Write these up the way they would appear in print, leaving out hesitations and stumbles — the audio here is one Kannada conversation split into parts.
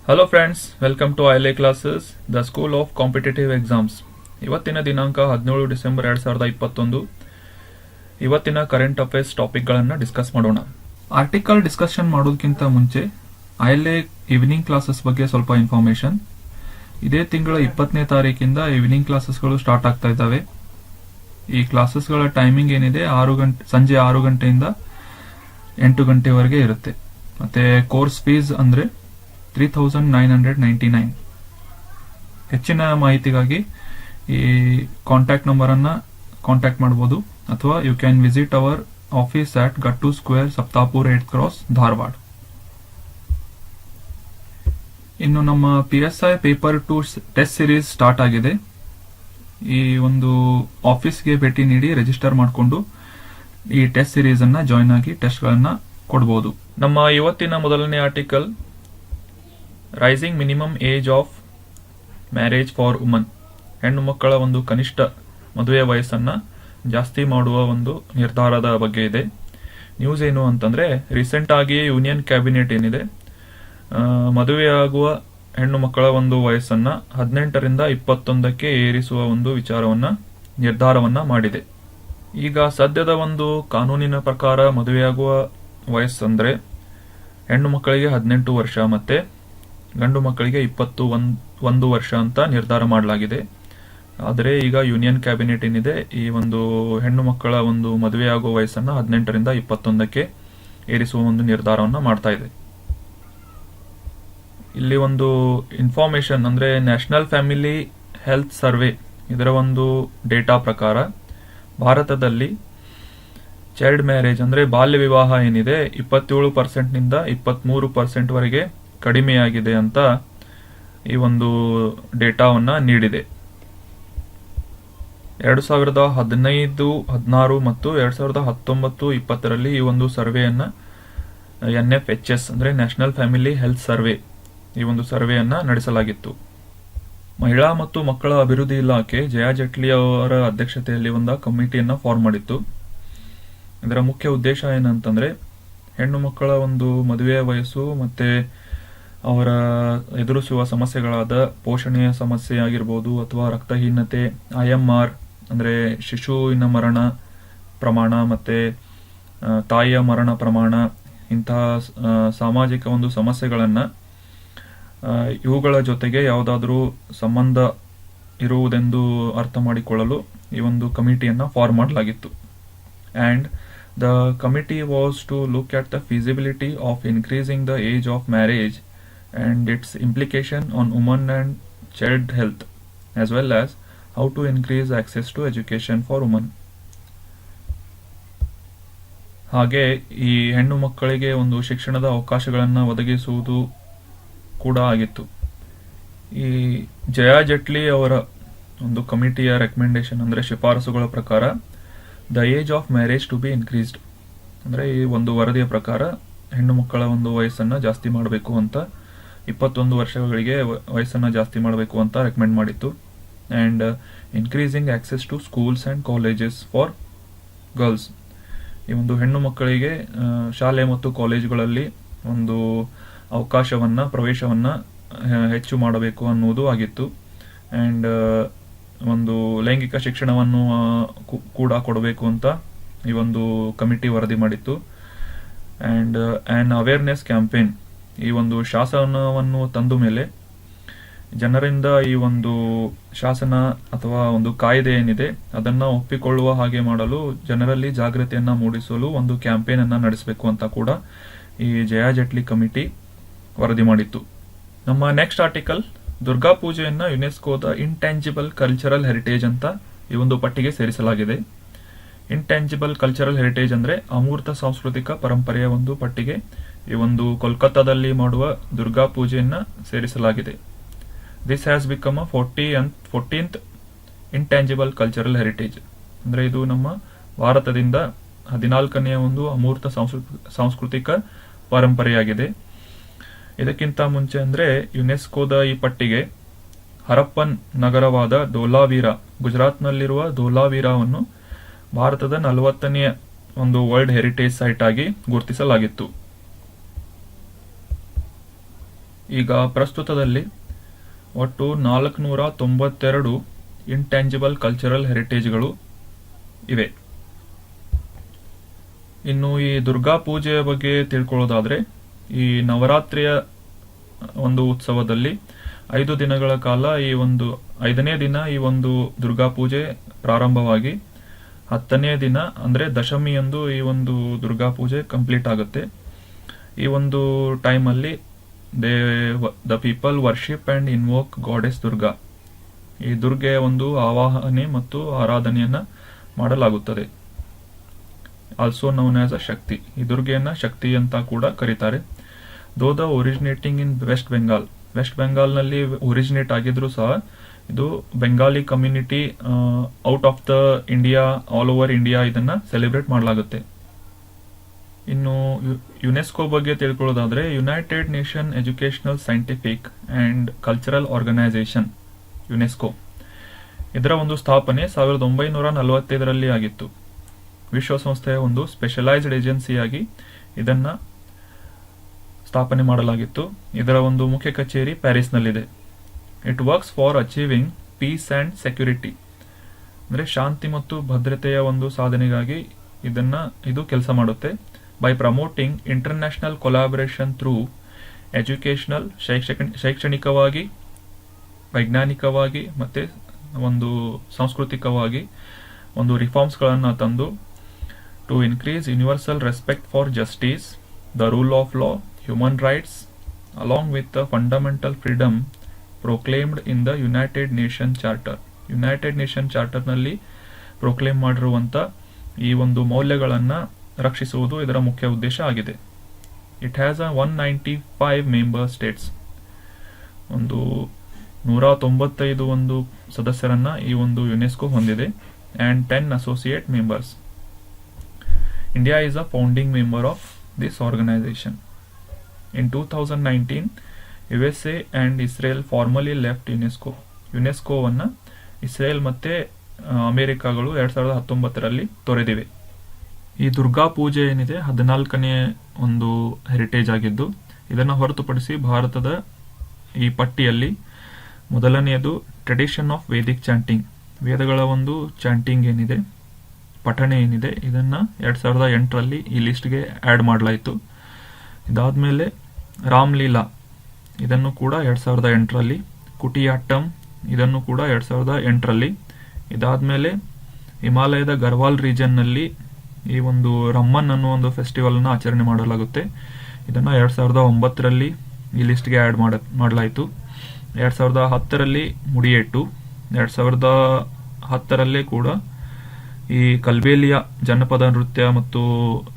Hello friends, welcome to Aile classes, the school of competitive exams. ಇವತ್ತಿನ ದಿನಾಂಕ 17 ಡಿಸೆಂಬರ್ 2021. ಇವತ್ತಿನ ಕರೆಂಟ್ ಅಫೇರ್ಸ್ ಟಾಪಿಕ್ಗಳನ್ನು ಡಿಸ್ಕಸ್ ಮಾಡೋಣ. ಆರ್ಟಿಕಲ್ ಡಿಸ್ಕಷನ್ ಮಾಡೋದಕ್ಕಿಂತ ಮುಂಚೆ ಐಲೆ ಈವ್ನಿಂಗ್ ಕ್ಲಾಸಸ್ ಬಗ್ಗೆ ಸ್ವಲ್ಪ ಇನ್ಫಾರ್ಮೇಶನ್. ಇದೇ ತಿಂಗಳ 20ನೇ ತಾರೀಕಿಂದ ಈವ್ನಿಂಗ್ ಕ್ಲಾಸಸ್ಗಳು ಸ್ಟಾರ್ಟ್ ಆಗ್ತಾ ಇದ್ದಾವೆ. ಈ ಕ್ಲಾಸಸ್ಗಳ ಟೈಮಿಂಗ್ ಏನಿದೆ ಸಂಜೆ 6 ಗಂಟೆಯಿಂದ 8 ಗಂಟೆವರೆಗೆ ಇರುತ್ತೆ. ಮತ್ತೆ ಕೋರ್ಸ್ ಫೀಸ್ ಅಂದ್ರೆ 3999. ಹೆಚ್ಚಿನ ಮಾಹಿತಿಗಾಗಿ ಈ ಕಾಂಟ್ಯಾಕ್ಟ್ ನಂಬರ್ ಅನ್ನ ಕಾಂಟ್ಯಾಕ್ಟ್ ಮಾಡಬಹುದು, ಅಥವಾ you can visit our office at Gattu square, Saptapur 8th cross, Dharwad. ಇನ್ನು ನಮ್ಮ PSI paper 2 test series start ಆಗಿದೆ. ಈ ಒಂದು ಆಫೀಸ್ಗೆ ಭೇಟಿ ನೀಡಿ ರಿಜಿಸ್ಟರ್ ಮಾಡಿಕೊಂಡು ಈ ಟೆಸ್ಟ್ ಸಿರೀಸ್ ಅನ್ನ ಜಾಯಿನ್ ಆಗಿ ಟೆಸ್ಟ್ ಗಳನ್ನ ಕೊಡಬಹುದು. ನಮ್ಮ ಇವತ್ತಿನ ಮೊದಲನೇ article, rising minimum age of marriage for woman. ಹೆಣ್ಣು ಮಕ್ಕಳ ಒಂದು ಕನಿಷ್ಠ ಮದುವೆ ವಯಸ್ಸನ್ನ ಜಾಸ್ತಿ ಮಾಡುವ ಒಂದು ನಿರ್ಧಾರದ ಬಗ್ಗೆ ಇದೆ. ನ್ಯೂಸ್ ಏನು ಅಂತಂದ್ರೆ, ರೀಸೆಂಟ್ ಆಗಿ ಯೂನಿಯನ್ ಕ್ಯಾಬಿನೆಟ್ ಏನಿದೆ, ಮದುವೆಯಾಗುವ ಹೆಣ್ಣು ಮಕ್ಕಳ ಒಂದು ವಯಸ್ಸನ್ನ 18ರಿಂದ 21ಕ್ಕೆ ಏರಿಸುವ ಒಂದು ನಿರ್ಧಾರವನ್ನ ಮಾಡಿದೆ. ಈಗ ಸದ್ಯದ ಒಂದು ಕಾನೂನಿನ ಪ್ರಕಾರ ಮದುವೆಯಾಗುವ ವಯಸ್ಸಂದ್ರೆ ಹೆಣ್ಣು ಮಕ್ಕಳಿಗೆ 18 ವರ್ಷ ಮತ್ತೆ ಗಂಡು ಮಕ್ಕಳಿಗೆ 21 ವರ್ಷ ಅಂತ ನಿರ್ಧಾರ ಮಾಡಲಾಗಿದೆ. ಆದರೆ ಈಗ ಯೂನಿಯನ್ ಕ್ಯಾಬಿನೆಟ್ ಏನಿದೆ, ಈ ಒಂದು ಹೆಣ್ಣು ಮಕ್ಕಳ ಒಂದು ಮದುವೆಯಾಗುವ ವಯಸ್ಸನ್ನ 18ರಿಂದ 21ಕ್ಕೆ ಏರಿಸುವ ಒಂದು ನಿರ್ಧಾರವನ್ನ ಮಾಡ್ತಾ ಇದೆ. ಇಲ್ಲಿ ಒಂದು ಇನ್ಫಾರ್ಮೇಶನ್ ಅಂದ್ರೆ, ನ್ಯಾಷನಲ್ ಫ್ಯಾಮಿಲಿ ಹೆಲ್ತ್ ಸರ್ವೆ ಇದರ ಒಂದು ಡೇಟಾ ಪ್ರಕಾರ ಭಾರತದಲ್ಲಿ ಚೈಲ್ಡ್ ಮ್ಯಾರೇಜ್ ಅಂದ್ರೆ ಬಾಲ್ಯ ವಿವಾಹ ಏನಿದೆ 27% ನಿಂದ 23% ವರೆಗೆ ಕಡಿಮೆಯಾಗಿದೆ ಅಂತ ಈ ಒಂದು ಡೇಟಾವನ್ನ ನೀಡಿದೆ. 2015, 16 ಮತ್ತು 2019-20 ಈ ಒಂದು ಸರ್ವೆಯನ್ನ NFHS ಅಂದ್ರೆ ನ್ಯಾಷನಲ್ ಫ್ಯಾಮಿಲಿ ಹೆಲ್ತ್ ಸರ್ವೆ ಈ ಒಂದು ಸರ್ವೆಯನ್ನ ನಡೆಸಲಾಗಿತ್ತು. ಮಹಿಳಾ ಮತ್ತು ಮಕ್ಕಳ ಅಭಿವೃದ್ಧಿ ಇಲಾಖೆ ಜಯಾ ಜೆಟ್ಲಿ ಅವರ ಅಧ್ಯಕ್ಷತೆಯಲ್ಲಿ ಒಂದು ಕಮಿಟಿಯನ್ನ ಫಾರ್ಮ್ ಮಾಡಿತ್ತು. ಇದರ ಮುಖ್ಯ ಉದ್ದೇಶ ಏನಂತಂದ್ರೆ, ಹೆಣ್ಣು ಮಕ್ಕಳ ಒಂದು ಮದುವೆಯ ವಯಸ್ಸು ಮತ್ತೆ ಅವರ ಎದುರಿಸುವ ಸಮಸ್ಯೆಗಳಾದ ಪೋಷಣೆಯ ಸಮಸ್ಯೆ ಆಗಿರ್ಬೋದು, ಅಥವಾ ರಕ್ತಹೀನತೆ, IMR ಅಂದ್ರೆ ಶಿಶುವಿನ ಮರಣ ಪ್ರಮಾಣ ಮತ್ತೆ ತಾಯಿಯ ಮರಣ ಪ್ರಮಾಣ, ಇಂತಹ ಸಾಮಾಜಿಕ ಒಂದು ಸಮಸ್ಯೆಗಳನ್ನ ಇವುಗಳ ಜೊತೆಗೆ ಯಾವುದಾದ್ರೂ ಸಂಬಂಧ ಇರುವುದೆಂದು ಅರ್ಥ ಮಾಡಿಕೊಳ್ಳಲು ಈ ಒಂದು ಕಮಿಟಿಯನ್ನ ಫಾರ್ಮ್ ಮಾಡಲಾಗಿತ್ತು. And the committee was to look at the feasibility of increasing the age of marriage and its implication on women and child health, as well as how to increase access to education for women. ಹಾಗೆ ಈ ಹೆಣ್ಣು ಮಕ್ಕಳಿಗೆ ಒಂದು ಶಿಕ್ಷಣದ ಅವಕಾಶಗಳನ್ನು ಒದಗಿಸುವುದು ಕೂಡ ಆಗಿತ್ತು. ಈ ಜಯಾ ಜೆಟ್ಲಿ ಅವರ ಒಂದು ಕಮಿಟಿಯ ರೆಕಮೆಂಡೇಶನ್ ಅಂದ್ರೆ ಶಿಫಾರಸುಗಳ ಪ್ರಕಾರ the age of marriage to be increased ಅಂದ್ರೆ ಈ ಒಂದು ವರದಿಯ ಪ್ರಕಾರ ಹೆಣ್ಣು ಮಕ್ಕಳ ಒಂದು ವಯಸ್ಸನ್ನ ಜಾಸ್ತಿ ಮಾಡಬೇಕು ಅಂತ, 21 ವರ್ಷಗಳಿಗೆ ವಯಸ್ಸನ್ನ ಜಾಸ್ತಿ ಮಾಡಬೇಕು ಅಂತ ರೆಕಮೆಂಡ್ ಮಾಡಿತ್ತು. And increasing access to schools and colleges for girls, ಈ ಒಂದು ಹೆಣ್ಣು ಮಕ್ಕಳಿಗೆ ಶಾಲೆ ಮತ್ತು ಕಾಲೇಜುಗಳಲ್ಲಿ ಒಂದು ಪ್ರವೇಶವನ್ನ ಹೆಚ್ಚು ಮಾಡಬೇಕು ಅನ್ನುವುದು ಆಗಿತ್ತು. ಅಂಡ್ ಒಂದು ಲೈಂಗಿಕ ಶಿಕ್ಷಣವನ್ನು ಕೂಡ ಕೊಡಬೇಕು ಅಂತ ಈ ಒಂದು ಕಮಿಟಿ ವರದಿ ಮಾಡಿತ್ತು. ಅಂಡ್ ಆನ್ ಅವೇರ್ನೆಸ್ ಕ್ಯಾಂಪೇನ್, ಈ ಒಂದು ಶಾಸನವನ್ನು ತಂದ ಮೇಲೆ ಜನರಿಂದ ಈ ಒಂದು ಶಾಸನ ಅಥವಾ ಒಂದು ಕಾಯ್ದೆ ಏನಿದೆ ಅದನ್ನ ಒಪ್ಪಿಕೊಳ್ಳುವ ಹಾಗೆ ಮಾಡಲು ಜನರಲ್ಲಿ ಜಾಗೃತಿಯನ್ನ ಮೂಡಿಸಲು ಒಂದು ಕ್ಯಾಂಪೇನ್ ಅನ್ನ ನಡೆಸಬೇಕು ಅಂತ ಕೂಡ ಈ ಜಯಾ ಜೆಟ್ಲಿ ಕಮಿಟಿ ವರದಿ ಮಾಡಿತ್ತು. ನಮ್ಮ ನೆಕ್ಸ್ಟ್ ಆರ್ಟಿಕಲ್, ದುರ್ಗಾ ಪೂಜೆಯನ್ನ ಯುನೆಸ್ಕೋದ ಇಂಟ್ಯಾಂಜಿಬಲ್ ಕಲ್ಚರಲ್ ಹೆರಿಟೇಜ್ ಅಂತ ಈ ಒಂದು ಪಟ್ಟಿಗೆ ಸೇರಿಸಲಾಗಿದೆ. ಇಂಟ್ಯಾಂಜಿಬಲ್ ಕಲ್ಚರಲ್ ಹೆರಿಟೇಜ್ ಅಂದ್ರೆ ಅಮೂರ್ತ ಸಾಂಸ್ಕೃತಿಕ ಪರಂಪರೆಯ ಒಂದು ಪಟ್ಟಿಗೆ ಈ ಒಂದು ಕೋಲ್ಕತ್ತಾದಲ್ಲಿ ಮಾಡುವ ದುರ್ಗಾ ಪೂಜೆಯನ್ನ ಸೇರಿಸಲಾಗಿದೆ. This has become a 14th intangible cultural heritage ಅಂದ್ರೆ ಇದು ನಮ್ಮ ಭಾರತದಿಂದ 14ನೇ ಒಂದು ಅಮೂರ್ತ ಸಾಂಸ್ಕೃತಿಕ ಪರಂಪರೆಯಾಗಿದೆ. ಇದಕ್ಕಿಂತ ಮುಂಚೆ ಅಂದ್ರೆ ಯುನೆಸ್ಕೋದ ಈ ಪಟ್ಟಿಗೆ ಹರಪ್ಪನ್ ನಗರವಾದ ಧೋಲಾವೀರಾ, ಗುಜರಾತ್ನಲ್ಲಿರುವ ಧೋಲಾವೀರಾವನ್ನು ಭಾರತದ 40ನೇ ಒಂದು ವರ್ಲ್ಡ್ ಹೆರಿಟೇಜ್ ಸೈಟ್ ಆಗಿ ಗುರುತಿಸಲಾಗಿತ್ತು. ಈಗ ಪ್ರಸ್ತುತದಲ್ಲಿ ಒಟ್ಟು 492 ಇಂಟ್ಯಾಂಜಿಬಲ್ ಕಲ್ಚರಲ್ ಹೆರಿಟೇಜ್ಗಳು ಇವೆ. ಇನ್ನು ಈ ದುರ್ಗಾ ಪೂಜೆಯ ಬಗ್ಗೆ ತಿಳ್ಕೊಳ್ಳೋದಾದ್ರೆ, ಈ ನವರಾತ್ರಿಯ ಒಂದು ಉತ್ಸವದಲ್ಲಿ 5 ದಿನಗಳ ಕಾಲ ಈ ಒಂದು 5ನೇ ದಿನ ಈ ಒಂದು ದುರ್ಗಾ ಪೂಜೆ ಪ್ರಾರಂಭವಾಗಿ 10ನೇ ದಿನ ಅಂದ್ರೆ ದಶಮಿಯಂದು ಈ ಒಂದು ದುರ್ಗಾ ಪೂಜೆ ಕಂಪ್ಲೀಟ್ ಆಗುತ್ತೆ. ಈ ಒಂದು ಟೈಮಲ್ಲಿ the people worship and invoke goddess Durga. ಈ ದುರ್ಗೆಯ ಒಂದು ಆವಾಹನೆ ಮತ್ತು ಆರಾಧನೆಯನ್ನ ಮಾಡಲಾಗುತ್ತದೆ. Also known as a Shakti. ಈ ದುರ್ಗೆಯನ್ನ ಶಕ್ತಿ ಅಂತ ಕೂಡ ಕರೀತಾರೆ. Though the originating in west Bengal. West ಬೆಂಗಾಲ್ನಲ್ಲಿ ಒರಿಜಿನೇಟ್ ಆಗಿದ್ರು ಸಹ ಇದು Bengali community out of the India, all over India ಇದನ್ನ ಸೆಲೆಬ್ರೇಟ್ ಮಾಡಲಾಗುತ್ತೆ. ಇನ್ನು ಯುನೆಸ್ಕೋ ಬಗ್ಗೆ ತಿಳ್ಕೊಳ್ಳೋದಾದ್ರೆ, United Nation Educational Scientific and Cultural Organisation UNESCO. ಇದರ ಒಂದು ಸ್ಥಾಪನೆ 1945ರಲ್ಲಿ ಆಗಿತ್ತು. ವಿಶ್ವಸಂಸ್ಥೆಯ ಒಂದು ಸ್ಪೆಷಲೈಸ್ಡ್ ಏಜೆನ್ಸಿಯಾಗಿ ಇದನ್ನ ಸ್ಥಾಪನೆ ಮಾಡಲಾಗಿತ್ತು. ಇದರ ಒಂದು ಮುಖ್ಯ ಕಚೇರಿ ಪ್ಯಾರಿಸ್ನಲ್ಲಿದೆ. It works for achieving peace and security. ಅಂದ್ರೆ ಶಾಂತಿ ಮತ್ತು ಭದ್ರತೆಯ ಒಂದು ಸಾಧನೆಗಾಗಿ ಇದು ಕೆಲಸ ಮಾಡುತ್ತೆ. By promoting international collaboration through educational, ಶೈಕ್ಷಣಿಕವಾಗಿ, ವೈಜ್ಞಾನಿಕವಾಗಿ ಮತ್ತೆ ಒಂದು ಸಾಂಸ್ಕೃತಿಕವಾಗಿ ಒಂದು ರಿಫಾರ್ಮ್ಸ್ಗಳನ್ನು ತಂದು to increase universal respect for justice, the rule of law, human rights along with the fundamental freedom proclaimed in the United Nation charter. United Nation ಚಾರ್ಟರ್ನಲ್ಲಿ ಪ್ರೊಕ್ಲೇಮ್ ಮಾಡಿರುವಂಥ ಈ ಒಂದು ಮೌಲ್ಯಗಳನ್ನು ರಕ್ಷಿಸುವುದು ಇದರ ಮುಖ್ಯ ಉದ್ದೇಶ ಆಗಿದೆ. It has a 195 member States. ಒಂದು 195 ಒಂದು ಸದಸ್ಯರನ್ನ ಈ ಒಂದು ಯುನೆಸ್ಕೋ ಹೊಂದಿದೆ. and 10 associate members. India is a founding member of this organization. In 2019, USA and Israel formally left UNESCO. ಯುನೆಸ್ಕೋವನ್ನು ಇಸ್ರೇಲ್ ಮತ್ತೆ ಅಮೆರಿಕಾಗಳು 2019ರಲ್ಲಿ ತೊರೆದಿವೆ. ಈ ದುರ್ಗಾ ಪೂಜೆ ಏನಿದೆ 14ನೇ ಒಂದು ಹೆರಿಟೇಜ್ ಆಗಿದ್ದು, ಇದನ್ನು ಹೊರತುಪಡಿಸಿ ಭಾರತದ ಈ ಪಟ್ಟಿಯಲ್ಲಿ ಮೊದಲನೆಯದು ಟ್ರೆಡಿಷನ್ ಆಫ್ ವೇದಿಕ್ ಚಾಂಟಿಂಗ್. ವೇದಗಳ ಒಂದು ಚಾಂಟಿಂಗ್ ಏನಿದೆ, ಪಠಣೆ ಏನಿದೆ, ಇದನ್ನ 2008ರಲ್ಲಿ ಈ ಲಿಸ್ಟ್ಗೆ ಆ್ಯಡ್ ಮಾಡಲಾಯಿತು. ಇದಾದ್ಮೇಲೆ ರಾಮ್ಲೀಲಾ, ಇದನ್ನು ಕೂಡ 2008ರಲ್ಲಿ. ಕುಟಿಯಾಟ್ಟಂ, ಇದನ್ನು ಕೂಡ 2008ರಲ್ಲಿ. ಇದಾದ್ಮೇಲೆ ಹಿಮಾಲಯದ ಗರ್ವಾಲ್ ರೀಜನ್ನಲ್ಲಿ ಈ ಒಂದು ರಮ್ಮನ್ ಅನ್ನೋ ಒಂದು ಫೆಸ್ಟಿವಲ್ನ ಆಚರಣೆ ಮಾಡಲಾಗುತ್ತೆ. ಇದನ್ನು 2009ರಲ್ಲಿ ಈ ಲಿಸ್ಟ್ಗೆ ಆ್ಯಡ್ ಮಾಡಲಾಯಿತು. 2010ರಲ್ಲಿ ಮುಡಿಯೇಟು, 2010ರಲ್ಲೇ ಕೂಡ ಈ ಕಲ್ಬೇಲಿಯಾ ಜನಪದ ನೃತ್ಯ ಮತ್ತು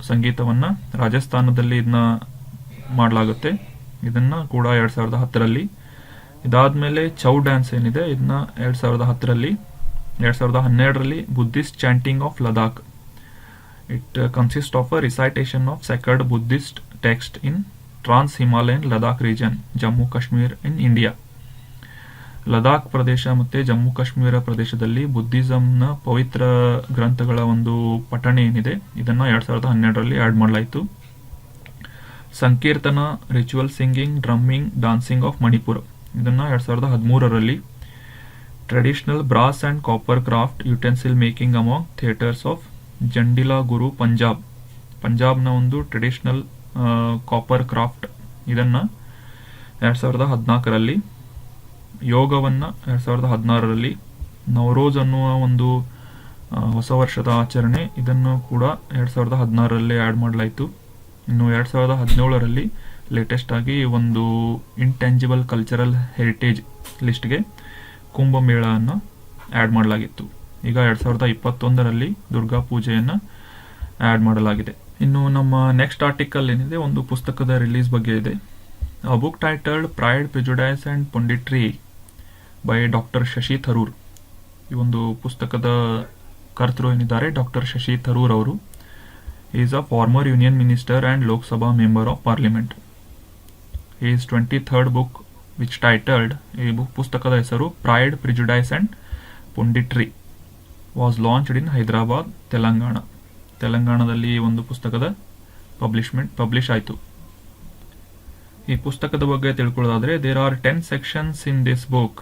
ಸಂಗೀತವನ್ನ ರಾಜಸ್ಥಾನದಲ್ಲಿ ಇದನ್ನ ಮಾಡಲಾಗುತ್ತೆ. ಇದನ್ನ ಕೂಡ 2010ರಲ್ಲಿ. ಇದಾದ್ಮೇಲೆ ಚೌ ಡ್ಯಾನ್ಸ್ ಏನಿದೆ, ಇದನ್ನ 2010ರಲ್ಲಿ. 2012ರಲ್ಲಿ Buddhist chanting of Ladakh. It consist of a recitation of sacred Buddhist text in trans Himalayan Ladakh region, Jammu Kashmir in India. Ladakh ಪ್ರದೇಶ ಮತ್ತೆ ಜಮ್ಮು ಕಾಶ್ಮೀರ ಪ್ರದೇಶದಲ್ಲಿ ಬುದ್ಧಿಸಂನ ಪವಿತ್ರ ಗ್ರಂಥಗಳ ಒಂದು ಪಠಣೆ ಏನಿದೆ, ಇದನ್ನ 2012ರಲ್ಲಿ ಆಡ್ ಮಾಡಲಾಯಿತು. Sankirtana, ritual singing, drumming, dancing of Manipur, ಇದನ್ನ 2013ರಲ್ಲಿ. Traditional brass and copper craft utensil making among Thatheras of Jandiala Guru Punjab. ಪಂಜಾಬ್ನ ಒಂದು ಟ್ರೆಡಿಷನಲ್ ಕಾಪರ್ ಕ್ರಾಫ್ಟ್, ಇದನ್ನ 2014ರಲ್ಲಿ. ಯೋಗವನ್ನ 2016ರಲ್ಲಿ. ನವರೋಜ್ ಅನ್ನುವ ಒಂದು ಹೊಸ ವರ್ಷದ ಆಚರಣೆ, ಇದನ್ನು ಕೂಡ 2016ರಲ್ಲಿ ಆ್ಯಡ್ ಮಾಡಲಾಯಿತು. ಇನ್ನು 2017ರಲ್ಲಿ ಲೇಟೆಸ್ಟ್ ಆಗಿ ಒಂದು ಇಂಟ್ಯಾಂಜಿಬಲ್ ಕಲ್ಚರಲ್ ಹೆರಿಟೇಜ್ ಲಿಸ್ಟ್ಗೆ ಕುಂಭಮೇಳವನ್ನು ಆ್ಯಡ್ ಮಾಡಲಾಗಿತ್ತು. ಈಗ 2021ರಲ್ಲಿ ದುರ್ಗಾ ಪೂಜೆಯನ್ನು ಆ್ಯಡ್ ಮಾಡಲಾಗಿದೆ. ಇನ್ನು ನಮ್ಮ ನೆಕ್ಸ್ಟ್ ಆರ್ಟಿಕಲ್ ಏನಿದೆ, ಒಂದು ಪುಸ್ತಕದ ರಿಲೀಸ್ ಬಗ್ಗೆ ಇದೆ. A book titled pride, prejudice and punditry by doctor Shashi Tharoor. ಈ ಒಂದು ಪುಸ್ತಕದ ಕರ್ತೃ ಏನಿದ್ದಾರೆ ಡಾಕ್ಟರ್ ಶಶಿ ಥರೂರ್ ಅವರು. Is a former union minister and Lok Sabha member of parliament. Is 23rd book which titled, ಈ ಪುಸ್ತಕದ ಹೆಸರು pride, prejudice and punditry, was launched in Hyderabad, Telangana. ತೆಲಂಗಾಣದಲ್ಲಿ ಈ ಒಂದು ಪುಸ್ತಕದ ಪಬ್ಲಿಷ್ ಆಯಿತು. ಈ ಪುಸ್ತಕದ ಬಗ್ಗೆ ತಿಳ್ಕೊಳ್ಳೋದಾದ್ರೆ there are 10 sections in this book,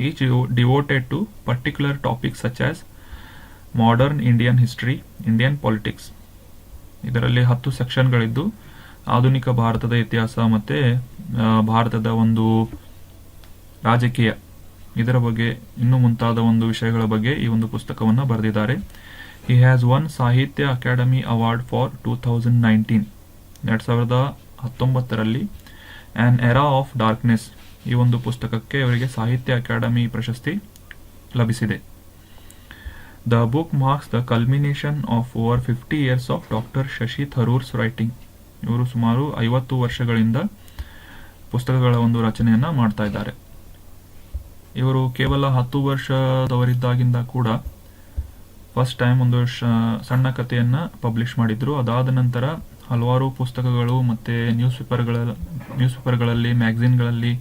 each devoted to particular topics such as modern Indian history, Indian politics. ಇದರಲ್ಲಿ 10 ಸೆಕ್ಷನ್ಗಳಿದ್ದು ಆಧುನಿಕ ಭಾರತದ ಇತಿಹಾಸ ಮತ್ತೆ ಭಾರತದ ಒಂದು ರಾಜಕೀಯ ಇದರ ಬಗ್ಗೆ ಇನ್ನೂ ಮುಂತಾದ ಒಂದು ವಿಷಯಗಳ ಬಗ್ಗೆ ಈ ಒಂದು ಪುಸ್ತಕವನ್ನು ಬರೆದಿದ್ದಾರೆ. He has won Sahitya Akademi award for 2019, 2019ರಲ್ಲಿ ಆನ್ ಎರಾ ಆಫ್ ಡಾರ್ಕ್ನೆಸ್ ಈ ಒಂದು ಪುಸ್ತಕಕ್ಕೆ ಅವರಿಗೆ ಸಾಹಿತ್ಯ ಅಕಾಡೆಮಿ ಪ್ರಶಸ್ತಿ ಲಭಿಸಿದೆ. The book marks the culmination of over 50 years of doctor Shashi Tharoor's writing. ಇವರು ಸುಮಾರು 50 ವರ್ಷಗಳಿಂದ ಪುಸ್ತಕಗಳ ಒಂದು ರಚನೆಯನ್ನ ಮಾಡ್ತಾ ಇದ್ದಾರೆ. ಇವರು ಕೇವಲ 10 ವರ್ಷದವರಿದ್ದಾಗಿಂದ ಕೂಡ ಫಸ್ಟ್ ಟೈಮ್ ಒಂದು ಸಣ್ಣ ಕಥೆಯನ್ನ ಪಬ್ಲಿಷ್ ಮಾಡಿದ್ರು. ಅದಾದ ನಂತರ ಹಲವಾರು ಪುಸ್ತಕಗಳು ಮತ್ತೆ ನ್ಯೂಸ್ ಪೇಪರ್ಗಳಲ್ಲಿ, ಮ್ಯಾಗಝಿನ್ಗಳಲ್ಲಿ,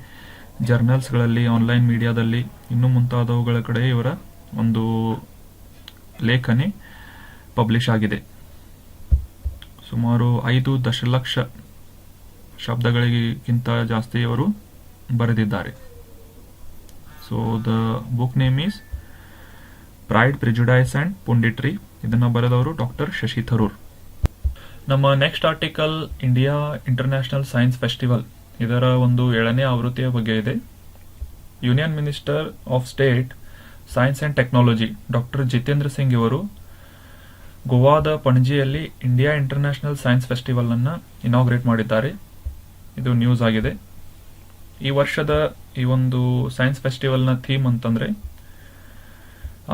ಜರ್ನಲ್ಸ್ಗಳಲ್ಲಿ, ಆನ್ಲೈನ್ ಮೀಡಿಯಾದಲ್ಲಿ ಇನ್ನೂ ಮುಂತಾದವುಗಳ ಕಡೆ ಇವರ ಒಂದು ಲೇಖನಿ ಪಬ್ಲಿಷ್ ಆಗಿದೆ. ಸುಮಾರು 5 ದಶಲಕ್ಷ ಶಬ್ದಗಳಿಗಿಂತ ಜಾಸ್ತಿ ಅವರು ಬರೆದಿದ್ದಾರೆ. So the book name is pride, prejudice and punditry. ಇದನ್ನ ಬರೆದವರು ಡಾಕ್ಟರ್ ಶಶಿ ಥರೂರ್. ನಮ್ಮ next article India international science festival, ಇದರ ಒಂದು 7ನೇ ಆವೃತ್ತಿಯ ಬಗ್ಗೆ ಇದೆ. Union minister of state science and technology doctor Jitendra Singh ಇವರು ಗೋವಾದ ಪಣಜಿಯಲ್ಲಿ ಇಂಡಿಯಾ ಇಂಟರ್ನ್ಯಾಷನಲ್ ಸೈನ್ಸ್ ಫೆಸ್ಟಿವಲ್ ಅನ್ನ ಇನಾಗ್ರೇಟ್ ಮಾಡಿದ್ದಾರೆ. ಇದು ನ್ಯೂಸ್ ಆಗಿದೆ. ಈ ವರ್ಷದ ಈ ಒಂದು ಸೈನ್ಸ್ ಫೆಸ್ಟಿವಲ್ ನ ಥೀಮ್ ಅಂತಂದ್ರೆ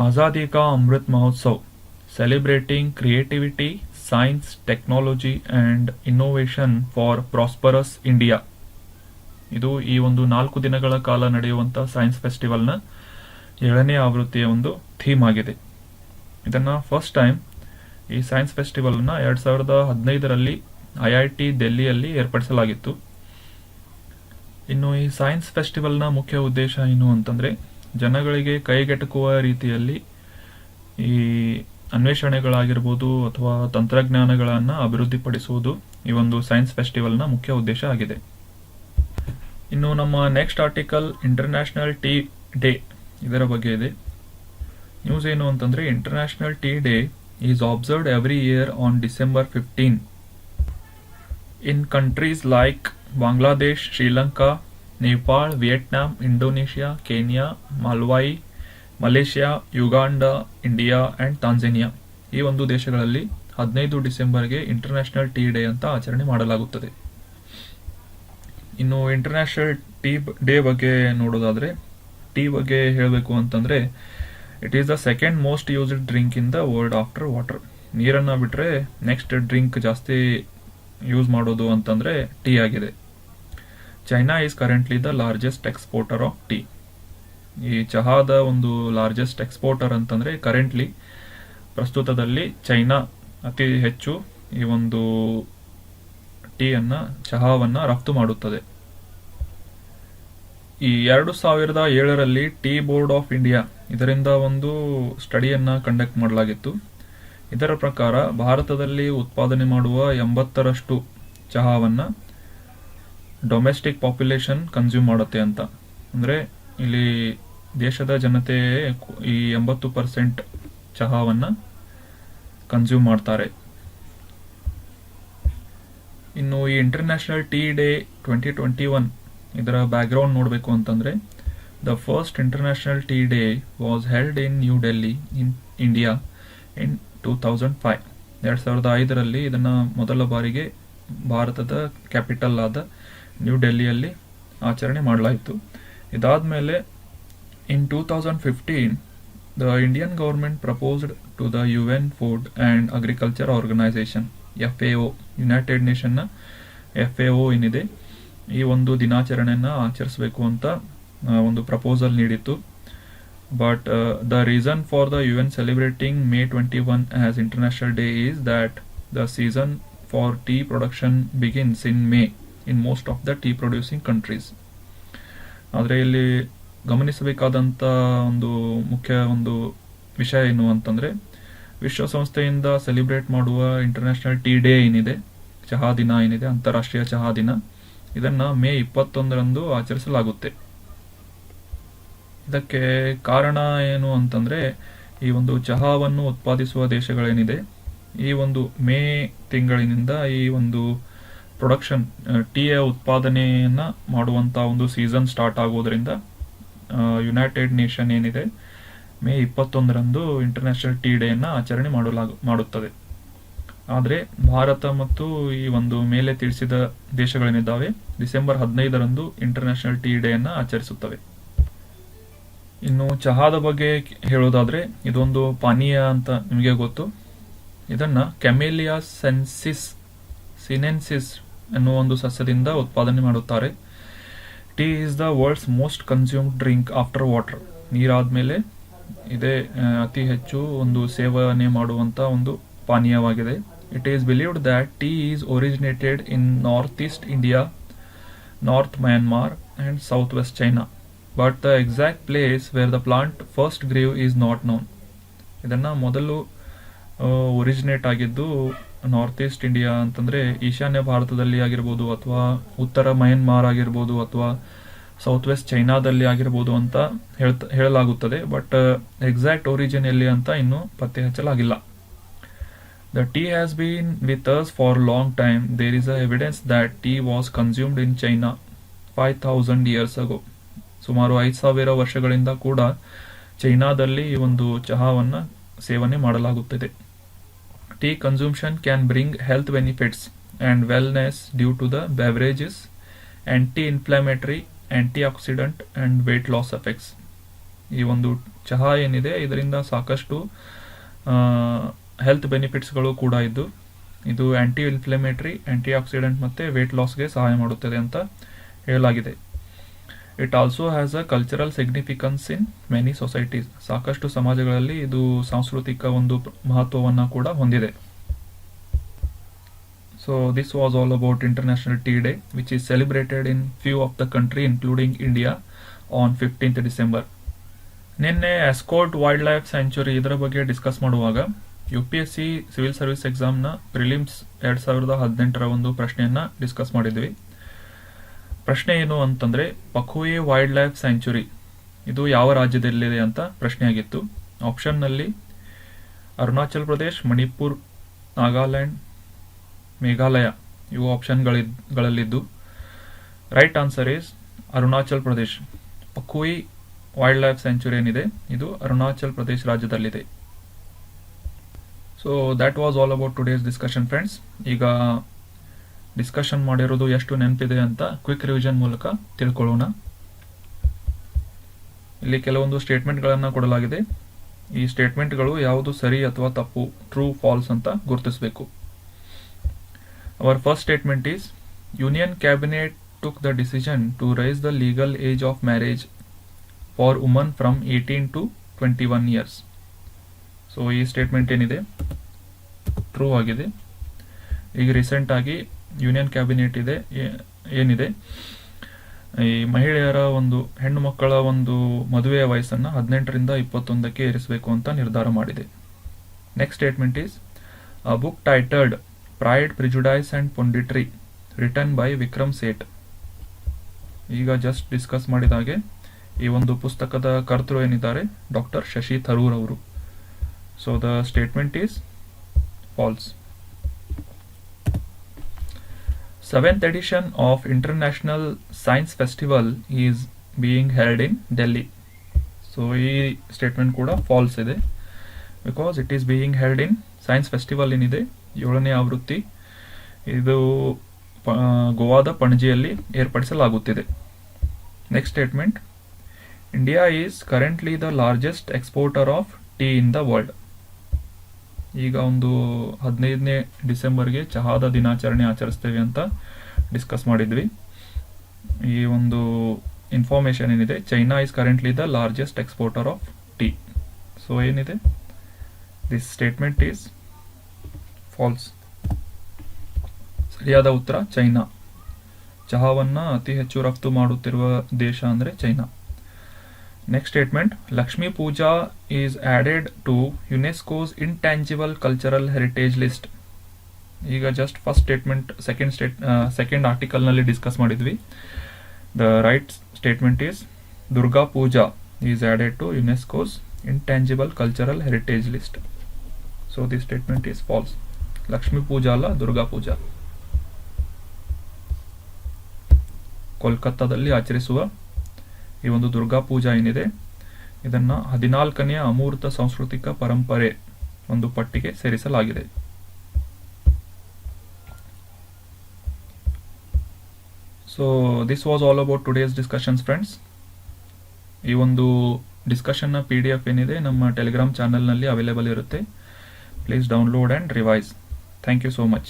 Azadi ka Amrit Mahotsav, celebrating creativity, science, technology and innovation for prosperous India. ಇದು ಈ ಒಂದು 4 ದಿನಗಳ ಕಾಲ ನಡೆಯುವಂತ ಸೈನ್ಸ್ ಫೆಸ್ಟಿವಲ್ ನ 7ನೇ ಆವೃತ್ತಿಯ ಒಂದು ಥೀಮ್ ಆಗಿದೆ. ಇದನ್ನ ಫಸ್ಟ್ ಟೈಮ್ ಈ ಸೈನ್ಸ್ ಫೆಸ್ಟಿವಲ್ ನ 2015ರಲ್ಲಿ IIT ದೆಹಲಿಯಲ್ಲಿ ಏರ್ಪಡಿಸಲಾಗಿತ್ತು. ಇನ್ನು ಈ ಸೈನ್ಸ್ ಫೆಸ್ಟಿವಲ್ ನ ಮುಖ್ಯ ಉದ್ದೇಶ ಏನು ಅಂತಂದ್ರೆ ಜನಗಳಿಗೆ ಕೈಗೆಟಕುವ ರೀತಿಯಲ್ಲಿ ಈ ಅನ್ವೇಷಣೆಗಳಾಗಿರ್ಬೋದು ಅಥವಾ ತಂತ್ರಜ್ಞಾನಗಳನ್ನ ಅಭಿವೃದ್ಧಿಪಡಿಸುವುದು ಈ ಒಂದು ಸೈನ್ಸ್ ಫೆಸ್ಟಿವಲ್ ನ ಮುಖ್ಯ ಉದ್ದೇಶ ಆಗಿದೆ. ಇನ್ನು ನಮ್ಮ next article international tea day, ಇದರ ಬಗ್ಗೆ ಇದೆ. ನ್ಯೂಸ್ ಏನು ಅಂತಂದ್ರೆ international tea day is observed every year on December 15 in countries like Bangladesh, Sri Lanka, Nepal, Vietnam, Indonesia, Kenya, Malawi, Malaysia, Uganda, India and Tanzania. ಈ ಒಂದು ದೇಶಗಳಲ್ಲಿ 15 ಡಿಸೆಂಬರ್ಗೆ ಇಂಟರ್ನ್ಯಾಷನಲ್ ಟೀ ಡೇ ಅಂತ ಆಚರಣೆ ಮಾಡಲಾಗುತ್ತದೆ. ಇನ್ನು ಇಂಟರ್ನ್ಯಾಷನಲ್ ಟೀ ಡೇ ಬಗ್ಗೆ ನೋಡೋದಾದ್ರೆ, ಟೀ ಬಗ್ಗೆ ಹೇಳಬೇಕು ಅಂತಂದ್ರೆ it is the second most used drink in the world laughter water. ನೀರನ್ನ ಬಿಟ್ರೆ ನೆಕ್ಸ್ಟ್ ಡ್ರಿಂಕ್ ಜಾಸ್ತಿ ಯೂಸ್ ಮಾಡೋದು ಅಂತಂದ್ರೆ ಟೀ ಆಗಿದೆ. China is currently the largest exporter of tea. ಈ ಚಹಾದ ಒಂದು ಲಾರ್ಜೆಸ್ಟ್ ಎಕ್ಸ್ಪೋರ್ಟರ್ ಅಂತಂದ್ರೆ ಕರೆಂಟ್ಲಿ ಪ್ರಸ್ತುತದಲ್ಲಿ ಚೈನಾ ಅತಿ ಹೆಚ್ಚು ಈ ಒಂದು ಚಹಾವನ್ನ ರಫ್ತು ಮಾಡುತ್ತದೆ. ಈ 2007ರಲ್ಲಿ ಟೀ ಬೋರ್ಡ್ ಆಫ್ ಇಂಡಿಯಾ ಇದರಿಂದ ಒಂದು ಸ್ಟಡಿಯನ್ನ ಕಂಡಕ್ಟ್ ಮಾಡಲಾಗಿತ್ತು. ಇದರ ಪ್ರಕಾರ ಭಾರತದಲ್ಲಿ ಉತ್ಪಾದನೆ ಮಾಡುವ 80ರಷ್ಟು ಚಹಾವನ್ನ ಡೊಮೆಸ್ಟಿಕ್ ಪಾಪ್ಯುಲೇಷನ್ ಕನ್ಸ್ಯೂಮ್ ಮಾಡುತ್ತೆ ಅಂತ. ಅಂದ್ರೆ ಇಲ್ಲಿ ದೇಶದ ಜನತೆ ಈ 80% ಚಹಾವನ್ನ ಕನ್ಸ್ಯೂಮ್ ಮಾಡ್ತಾರೆ. ಇನ್ನು ಈ ಇಂಟರ್ನ್ಯಾಷನಲ್ ಟೀ ಡೇ 2021 ಇದರ ಬ್ಯಾಕ್ಗ್ರೌಂಡ್ ನೋಡಬೇಕು ಅಂತಂದ್ರೆ the first international tea day was held in new Delhi in India in 2005. 2005ರಲ್ಲಿ ಇದನ್ನ ಮೊದಲ ಬಾರಿಗೆ ಭಾರತದ ಕ್ಯಾಪಿಟಲ್ ಆದ ನ್ಯೂ ಡೆಲ್ಲಿಯಲ್ಲಿ ಆಚರಣೆ ಮಾಡಲಾಯಿತು. ಇದಾದ್ಮೇಲೆ in 2015 the Indian government proposed to the UN food and agriculture organisation FAO, United Nation ನ FAO ಏನಿದೆ ಈ ಒಂದು ದಿನಾಚರಣೆಯನ್ನ ಆಚರಿಸಬೇಕು ಅಂತ ಒಂದು ಪ್ರಪೋಸಲ್ ನೀಡಿತ್ತು. But the reason for the UN ಸೆಲಿಬ್ರೇಟಿಂಗ್ May 21 as international day is that the season for tea production begins in May in most of the tea producing countries. ಆದರೆ ಇಲ್ಲಿ ಗಮನಿಸಬೇಕಾದಂತ ಒಂದು ಮುಖ್ಯ ಒಂದು ವಿಷಯ ಏನು ಅಂತಂದ್ರೆ ವಿಶ್ವಸಂಸ್ಥೆಯಿಂದ ಸೆಲಿಬ್ರೇಟ್ ಮಾಡುವ ಇಂಟರ್ನ್ಯಾಷನಲ್ ಟೀ ಡೇ ಏನಿದೆ, ಚಹಾ ದಿನ ಏನಿದೆ, ಅಂತಾರಾಷ್ಟ್ರೀಯ ಚಹಾ ದಿನ, ಇದನ್ನು ಮೇ 21ರಂದು ಆಚರಿಸಲಾಗುತ್ತೆ. ಇದಕ್ಕೆ ಕಾರಣ ಏನು ಅಂತಂದರೆ, ಈ ಒಂದು ಚಹಾವನ್ನು ಉತ್ಪಾದಿಸುವ ದೇಶಗಳೇನಿದೆ, ಈ ಒಂದು ಮೇ ತಿಂಗಳಿನಿಂದ ಈ ಒಂದು ಪ್ರೊಡಕ್ಷನ್ ಟೀಯ ಉತ್ಪಾದನೆಯನ್ನು ಮಾಡುವಂಥ ಒಂದು ಸೀಸನ್ ಸ್ಟಾರ್ಟ್ ಆಗೋದ್ರಿಂದ ಯುನೈಟೆಡ್ ನೇಷನ್ ಏನಿದೆ ಮೇ 21ರಂದು ಇಂಟರ್ನ್ಯಾಷನಲ್ ಟೀ ಡೇಯನ್ನು ಆಚರಣೆ ಮಾಡುತ್ತದೆ. ಆದರೆ ಭಾರತ ಮತ್ತು ಈ ಒಂದು ಮೇಲೆ ತಿಳಿಸಿದ ದೇಶಗಳೇನಿದ್ದಾವೆ ಡಿಸೆಂಬರ್ 15ರಂದು ಇಂಟರ್ನ್ಯಾಷನಲ್ ಟೀ ಡೇಯನ್ನು ಆಚರಿಸುತ್ತವೆ. ಇನ್ನು ಚಹಾದ ಬಗ್ಗೆ ಹೇಳೋದಾದರೆ, ಇದೊಂದು ಪಾನೀಯ ಅಂತ ನಿಮಗೆ ಗೊತ್ತು. ಇದನ್ನು ಕ್ಯಾಮೆಲಿಯಾ ಸಿನೆನ್ಸಿಸ್ ಎನ್ನುವ ಒಂದು ಸಸ್ಯದಿಂದ ಉತ್ಪಾದನೆ ಮಾಡುತ್ತಾರೆ. Tea is the world's most consumed drink after water. ನೀರಾದ್ಮೇಲೆ ಇದೇ ಅತಿ ಹೆಚ್ಚು ಒಂದು ಸೇವನೆ ಮಾಡುವಂಥ ಒಂದು ಪಾನೀಯವಾಗಿದೆ. It is believed that tea is originated in north east India, north Myanmar and south west China, but the exact place where the plant first grew is not known. ಇದನ್ನು ಮೊದಲು ಒರಿಜಿನೇಟ್ ಆಗಿದ್ದು ನಾರ್ತ್ ಈಸ್ಟ್ ಇಂಡಿಯಾ ಅಂತಂದರೆ ಈಶಾನ್ಯ ಭಾರತದಲ್ಲಿ ಆಗಿರ್ಬೋದು, ಅಥವಾ ಉತ್ತರ ಮಯನ್ಮಾರ್ ಆಗಿರ್ಬೋದು, ಅಥವಾ ಸೌತ್ ವೆಸ್ಟ್ ಚೈನಾದಲ್ಲಿ ಆಗಿರ್ಬೋದು ಅಂತ ಹೇಳಲಾಗುತ್ತದೆ. ಬಟ್ ಎಕ್ಸಾಕ್ಟ್ ಒರಿಜಿನ್ ಎಲ್ಲಿ ಅಂತ ಇನ್ನೂ ಪತ್ತೆ ಹಚ್ಚಲಾಗಿಲ್ಲ. The tea has been with us for long time. There is a evidence that tea was consumed in China 5000 years ago. ಸುಮಾರು 5000 ವರ್ಷಗಳಿಂದ ಕೂಡ ಚೈನಾದಲ್ಲಿ ಈ ಒಂದು ಚಹಾವನ್ನು ಸೇವನೆ ಮಾಡಲಾಗುತ್ತಿದೆ. Tea consumption can bring health benefits and wellness due to the beverage's anti-inflammatory, antioxidant and weight loss effects. ಈ ಒಂದು ಚಹಾ ಏನಿದೆ ಇದರಿಂದ ಸಾಕಷ್ಟು ಹೆಲ್ತ್ ಬೆನಿಫಿಟ್ಸ್ಗಳು ಕೂಡ ಇದ್ದು, ಇದು ಆಂಟಿ ಇನ್ಫ್ಲಮೇಟರಿ, ಆಂಟಿ ಆಕ್ಸಿಡೆಂಟ್ ಮತ್ತು ವೇಟ್ ಲಾಸ್ಗೆ ಸಹಾಯ ಮಾಡುತ್ತದೆ ಅಂತ ಹೇಳಲಾಗಿದೆ. It also has a cultural significance in many societies. ಸಾಕಷ್ಟು ಸಮಾಜಗಳಲ್ಲಿ ಇದು ಸಾಂಸ್ಕೃತಿಕ ಒಂದು ಮಹತ್ವವನ್ನು ಕೂಡ ಹೊಂದಿದೆ. So this was all about international tea day, which is celebrated in few of the country including India on 15th December. ನಿನ್ನೆ ಎಸ್ಕೋರ್ಟ್ ವೈಲ್ಡ್ ಲೈಫ್ ಸ್ಯಾಂಚುರಿ ಇದರ ಬಗ್ಗೆ ಡಿಸ್ಕಸ್ ಮಾಡುವಾಗ UPSC ಸಿವಿಲ್ ಸರ್ವಿಸ್ ಎಕ್ಸಾಮ್ನ ಪ್ರಿಲಿಮ್ಸ್ 2018ರ ಒಂದು ಪ್ರಶ್ನೆಯನ್ನು ಡಿಸ್ಕಸ್ ಮಾಡಿದ್ವಿ. ಪ್ರಶ್ನೆ ಏನು ಅಂತಂದರೆ, ಪಖುಯಿ ವೈಲ್ಡ್ ಲೈಫ್ ಸ್ಯಾಂಚುರಿ ಇದು ಯಾವ ರಾಜ್ಯದಲ್ಲಿದೆ ಅಂತ ಪ್ರಶ್ನೆ ಆಗಿತ್ತು. ಆಪ್ಷನ್ನಲ್ಲಿ ಅರುಣಾಚಲ್ ಪ್ರದೇಶ್, ಮಣಿಪುರ್, ನಾಗಾಲ್ಯಾಂಡ್, ಮೇಘಾಲಯ ಇವು ಆಪ್ಷನ್ಗಳಲ್ಲಿದ್ದು right answer is Arunachal Pradesh. Pakhui wildlife sanctuary ಏನಿದೆ ಇದು ಅರುಣಾಚಲ್ ಪ್ರದೇಶ್ ರಾಜ್ಯದಲ್ಲಿದೆ. So that was all about today's discussion friends. ಈಗ ಡಿಸ್ಕಷನ್ ಮಾಡಿರೋದು ಎಷ್ಟು ನೆನಪಿದೆ ಅಂತ ಕ್ವಿಕ್ ರಿವಿಷನ್ ಮೂಲಕ ತಿಳ್ಕೊಳ್ಳೋಣ. ಇಲ್ಲಿ ಕೆಲವೊಂದು ಸ್ಟೇಟ್ಮೆಂಟ್ಗಳನ್ನು ಕೊಡಲಾಗಿದೆ. ಈ ಸ್ಟೇಟ್ಮೆಂಟ್ಗಳು ಯಾವುದು ಸರಿ ಅಥವಾ ತಪ್ಪು, ಟ್ರೂ ಫಾಲ್ಸ್ ಅಂತ ಗುರುತಿಸಬೇಕು. Our first statement is, union cabinet took the decision to raise the legal age of marriage for woman from 18 to 21 years. So ಈ ಸ್ಟೇಟ್ಮೆಂಟ್ ಏನಿದೆ ಟ್ರೂ ಆಗಿದೆ. ಈಗ ರೀಸೆಂಟ್ ಆಗಿ ಯೂನಿಯನ್ ಕ್ಯಾಬಿನೆಟ್ ಏನಿದೆ ಈ ಮಹಿಳೆಯರ ಒಂದು ಹೆಣ್ಣು ಮಕ್ಕಳ ಒಂದು ಮದುವೆಯ ವಯಸ್ಸನ್ನು 18ರಿಂದ 21ಕ್ಕೆ ಏರಿಸಬೇಕು ಅಂತ ನಿರ್ಧಾರ ಮಾಡಿದೆ. Next statement is, a book titled pride, prejudice and punditry written by Vikram Seth. ಈಗ ಜಸ್ಟ್ ಡಿಸ್ಕಸ್ ಮಾಡಿದ ಹಾಗೆ ಈ ಒಂದು ಪುಸ್ತಕದ ಕರ್ತೃ ಏನಿದ್ದಾರೆ ಡಾಕ್ಟರ್ ಶಶಿ ಥರೂರ್ ಅವರು. So the statement is falls. 7th edition of International Science Festival is being held in Delhi. So ಈ ಸ್ಟೇಟ್ಮೆಂಟ್ ಕೂಡ ಫಾಲ್ಸ್ ಇದೆ, because it is being held in science festival ಏನಿದೆ 7ನೇ ಆವೃತ್ತಿ ಇದು ಗೋವಾದ ಪಣಜಿಯಲ್ಲಿ ಏರ್ಪಡಿಸಲಾಗುತ್ತಿದೆ. Next statement, India is currently the largest exporter of tea in the world. ಈಗ ಒಂದು 15ನೇ ಡಿಸೆಂಬರ್ಗೆ ಚಹಾದ ದಿನಾಚರಣೆ ಆಚರಿಸ್ತೇವೆ ಅಂತ ಡಿಸ್ಕಸ್ ಮಾಡಿದ್ವಿ. ಈ ಒಂದು ಇನ್ಫಾರ್ಮೇಶನ್ ಏನಿದೆ, China is currently the largest exporter of tea. So ಏನಿದೆ, ದಿಸ್ ಸ್ಟೇಟ್ಮೆಂಟ್ ಈಸ್ ಫಾಲ್ಸ್. ಸರಿಯಾದ ಉತ್ತರ ಚೈನಾ. ಚಹಾವನ್ನು ಅತಿ ಹೆಚ್ಚು ರಫ್ತು ಮಾಡುತ್ತಿರುವ ದೇಶ ಅಂದರೆ China. Next statement, Lakshmi Puja is added to UNESCO's Intangible Cultural Heritage List. ಈಗ ಜಸ್ಟ್ ಫಸ್ಟ್ ಸ್ಟೇಟ್ಮೆಂಟ್ ಸೆಕೆಂಡ್ ಆರ್ಟಿಕಲ್ನಲ್ಲಿ ಡಿಸ್ಕಸ್ ಮಾಡಿದ್ವಿ. The right statement is Durga Puja is added to UNESCO's intangible cultural heritage list. So the statement is false. Lakshmi Puja ಅಲ್ಲ, ದುರ್ಗಾ ಪೂಜಾ. ಕೋಲ್ಕತ್ತಾದಲ್ಲಿ ಆಚರಿಸುವ ಈ ಒಂದು ದುರ್ಗಾ ಪೂಜಾ ಏನಿದೆ, ಇದನ್ನ 14ನೇ ಅಮೂರ್ತ ಸಾಂಸ್ಕೃತಿಕ ಪರಂಪರೆ ಒಂದು ಪಟ್ಟಿಗೆ ಸೇರಿಸಲಾಗಿದೆ. So this was all about today's discussions friends. ಈ ಒಂದು ಡಿಸ್ಕಷನ್ನ PDF ಏನಿದೆ ನಮ್ಮ ಟೆಲಿಗ್ರಾಮ್ ಚಾನಲ್ನಲ್ಲಿ ಅವೈಲೇಬಲ್ ಇರುತ್ತೆ. Please download and revise. Thank you so much.